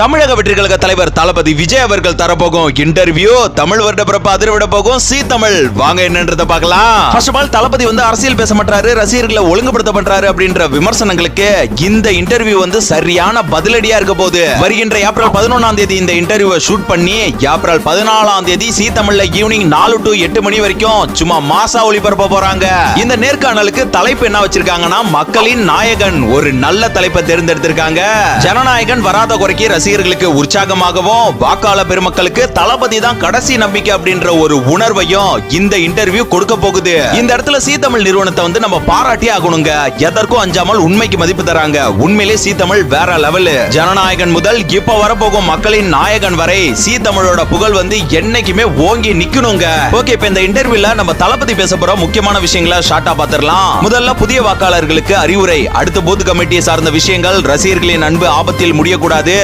தமிழக வெற்றிக்கழக தலைவர் தளபதி விஜய் அவர்கள் தரப்போகும் இன்டர்வியூ தமிழ் வருட பிறப்பு அதிர்விட போகும் சி தமிழ். வாங்க என்னன்றத பார்க்கலாம். ஃபர்ஸ்ட் ஆஃப் ஆல் தளபதி அரசியல் பேச மாட்டாரு, ரசிகர்களை ஒழுங்குபடுத்த பண்றாரு அப்படின்ற விமர்சனங்களுக்கு இந்த இன்டர்வியூ சரியான பதிலடியா இருக்க போகுது. வருகின்ற ஏப்ரல் 11ஆம் தேதி இந்த இன்டர்வியூவை ஷூட் பண்ணி ஏப்ரல் 14ஆம் தேதி சி தமிழ்ல ஈவினிங் 4 to 8 மணி வரைக்கும் சும்மா மாசா ஒளிபரப்ப போறாங்க. இந்த நேர்காணலுக்கு தலைப்பு என்ன வச்சிருக்காங்கன்னா, மக்களின் நாயகன். ஒரு நல்ல தலைப்பை தேர்ந்தெடுத்திருக்காங்க. ஜனநாயகன் வராத குறைக்கு ரசிகர்களுக்கு உற்சாகமாகவும் வாக்காளர் பெருமக்களுக்கு தளபதி தான் கடைசி நம்பிக்கை அப்படின்ற ஒரு உணர்வையும் இந்த இன்டர்வியூ கொடுக்க போகுது. இந்த இடத்துல சி தமிழ் நிறுவனத்தை நம்ம பாராட்டி ஆகணுங்க. எதற்கும் அஞ்சாமல் உண்மைக்கு மதிப்பு தராங்க. உண்மையிலே சி தமிழ் வேற லெவல். ஜனநாயகன் முதல் இப்ப வரப்போகும் மக்களின் நாயகன் வரை சி தமிழோட புகழ் என்னைக்குமே ஓங்கி நிக்கணுங்க. ஓகே, இப்ப இந்த இன்டர்வியூல நம்ம தளபதி பேச போற முக்கியமான விஷயங்களை ஷார்ட்டா பாத்திரலாம். முதல்ல புதிய வாக்காளர்களுக்கு அறிவுரை, அடுத்த பூத் கமிட்டியை சார்ந்த விஷயங்கள், ரசிகர்களின் அன்பு ஆபத்தில் முடியக்கூடாது,